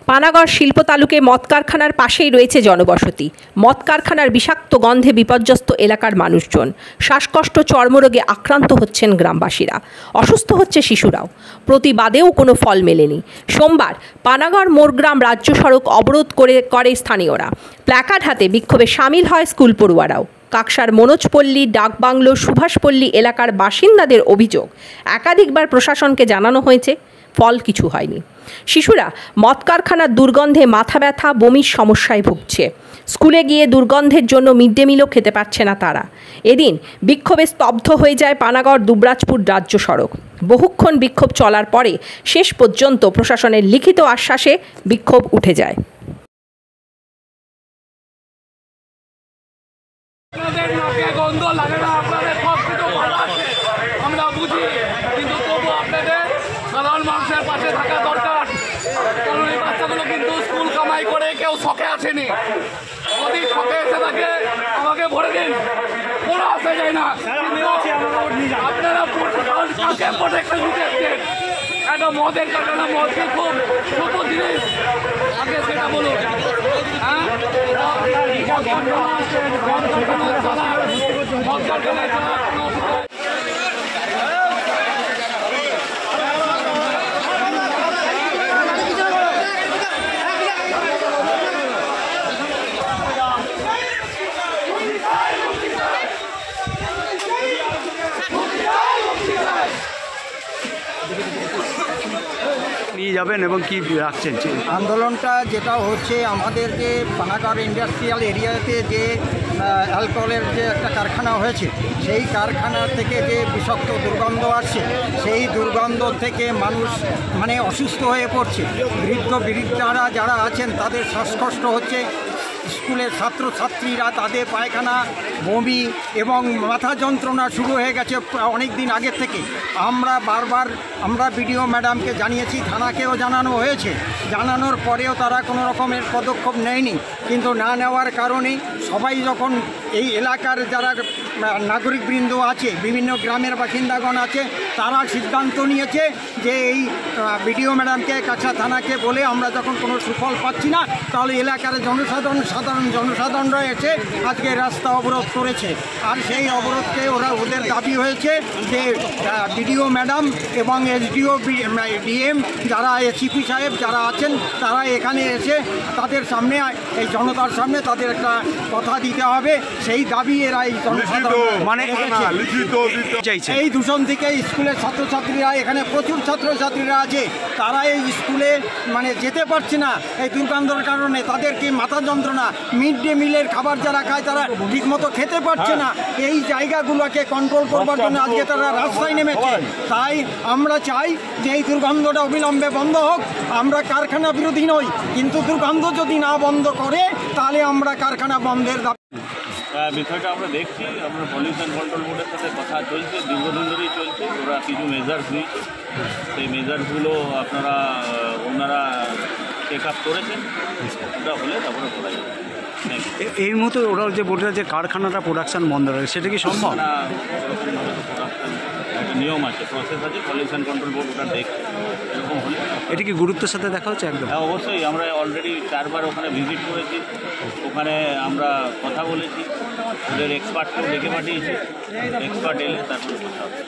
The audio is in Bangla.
পানাগড় শিল্প তালুকে মদ কারখানার পাশেই রয়েছে জনবসতি। মদ কারখানার বিষাক্ত গন্ধে বিপর্যস্ত এলাকার মানুষজন। শ্বাসকষ্ট, চর্মরোগে আক্রান্ত হচ্ছেন গ্রামবাসীরা। অসুস্থ হচ্ছে শিশুরাও। প্রতিবাদেও কোনো ফল মেলেনি। সোমবার পানাগড় মোরগ্রাম রাজ্য সড়ক অবরোধ করে স্থানীয়রা। প্ল্যাকার্ড হাতে বিক্ষোভে সামিল হয় স্কুল পড়ুয়ারাও। কাকসার মনোজপল্লী, ডাকবাংলো, সুভাষপল্লী এলাকার বাসিন্দাদের অভিযোগ, একাধিকবার প্রশাসনকে জানানো হয়েছে, ফল কিছু হয়নি। শিশুরা মদ কারখানার দুর্গন্ধে মাথা ব্যথা, বমির সমস্যায় ভুগছে। স্কুলে গিয়ে দুর্গন্ধের জন্য মিড ডে মিলও খেতে পারছে না তারা। এদিন বিক্ষোভে স্তব্ধ হয়ে যায় পানাগড় দুবরাজপুর রাজ্য সড়ক। বহুক্ষণ বিক্ষোভ চলার পরে শেষ পর্যন্ত প্রশাসনের লিখিত আশ্বাসে বিক্ষোভ উঠে যায়। গন্ধ লাগে না, আপনাদের সব কিছু ভালো আছে, আমরা বুঝি, কিন্তু তবু আপনাদের সাধারণ মানুষের পাশে থাকা দরকার। কারণ এই বাচ্চাগুলো কিন্তু স্কুল কামাই করে কেউ শখে আসেনি। যদি শখে এসে থাকে আমাকে ভরে দিন, কোনো আসা যায় না। আপনারা কাকে প্রোটেকশন দিতে এসছেন? একটা মদের কারখানা, মদকে খুব ছোট জিনিস, আগে সেটা বলুন। হ্যাঁ, নিয়ে যাবেন এবং কি রাখছেন আন্দোলনটা? যেটা হচ্ছে আমাদের যে পানাগড় ইন্ডাস্ট্রিয়াল এরিয়াতে যে অ্যালকোহলের যে একটা কারখানা হয়েছে, সেই কারখানা থেকে যে বিষাক্ত দুর্গন্ধ আসছে, সেই দুর্গন্ধ থেকে মানুষ অসুস্থ হয়ে পড়ছে। বৃদ্ধরা যারা আছেন তাদের শ্বাসকষ্ট হচ্ছে। স্কুলের ছাত্রছাত্রীরা তাদের পায়খানা, বমি এবং মাথা যন্ত্রণা শুরু হয়ে গেছে অনেক দিন আগের থেকে। আমরা বিডিও ম্যাডামকে জানিয়েছি, থানাকেও জানানো হয়েছে। জানানোর পরেও তারা কোনো রকমের পদক্ষেপ নেয়নি। কিন্তু না নেওয়ার কারণেই সবাই যখন এই এলাকার যারা নাগরিকবৃন্দ আছে, বিভিন্ন গ্রামের বাসিন্দাগণ আছে, তারা সিদ্ধান্ত নিয়েছে যে এই বিডিও ম্যাডামকে, কাকসা থানাকে বলে আমরা যখন কোনো সুফল পাচ্ছি না, তাহলে এলাকার সাধারণ জনসাধারণরা এসে আজকে রাস্তা অবরোধ করেছে। আর সেই অবরোধকে ওদের দাবি হয়েছে যে বিডিও ম্যাডাম এবং এসডিও, ডিএম, যারা এসিপি সাহেব যারা আছেন, তারা এখানে এসে তাদের সামনে, এই জনতার সামনে তাদের একটা কথা দিতে হবে। সেই দাবি এরা এই এই দূষণ থেকে স্কুলের ছাত্রছাত্রীরা, এখানে প্রচুর ছাত্রছাত্রীরা আছে, তারা এই স্কুলে যেতে পারছে না এই দুর্গন্ধের কারণে। তাদেরকে মাথা যন্ত্রণা, মিড ডে মিলের খাবার যারা খায় তারা ঠিকমতো খেতে পারছে না। এই জায়গাগুলোকে কন্ট্রোল করবার জন্য আজকে তারা রাস্তায় নেমেছে। তাই আমরা চাই যে এই দুর্গন্ধটা অবিলম্বে বন্ধ হোক। আমরা কারখানা বিরোধী নই, কিন্তু দুর্গন্ধ যদি না বন্ধ করে তাহলে আমরা কারখানা বন্ধের দাবি। বিষয়টা আমরা দেখছি, আমরা পলিউশন কন্ট্রোল বোর্ডের সাথে কথা চলছে, দীর্ঘদিন ধরেই চলছে। ওরা কিছু মেজার্স নিয়েছে, সেই মেজার্সগুলো ওনারা চেক আপ করেছেন। ওটা হলে তারপরে করা যাবে। এই মুহূর্তে ওরা যে বলছে যে কারখানাটা প্রোডাকশান বন্ধ রয়েছে, সেটা কি সম্ভব? না, নিয়ম আছে, প্রসেস আছে, পলিউশন কন্ট্রোল বোর্ড ওটা দেখছে। এরকম হলে এটা কি গুরুত্বের সাথে দেখা হচ্ছে? একদম, হ্যাঁ, অবশ্যই। আমরা অলরেডি 4 বার ওখানে ভিজিট করেছি, ওখানে আমরা কথা বলেছি, ওদের এক্সপার্টকেও ডেকে পাঠিয়েছি। এক্সপার্ট এলে তারপরে কথা হবে।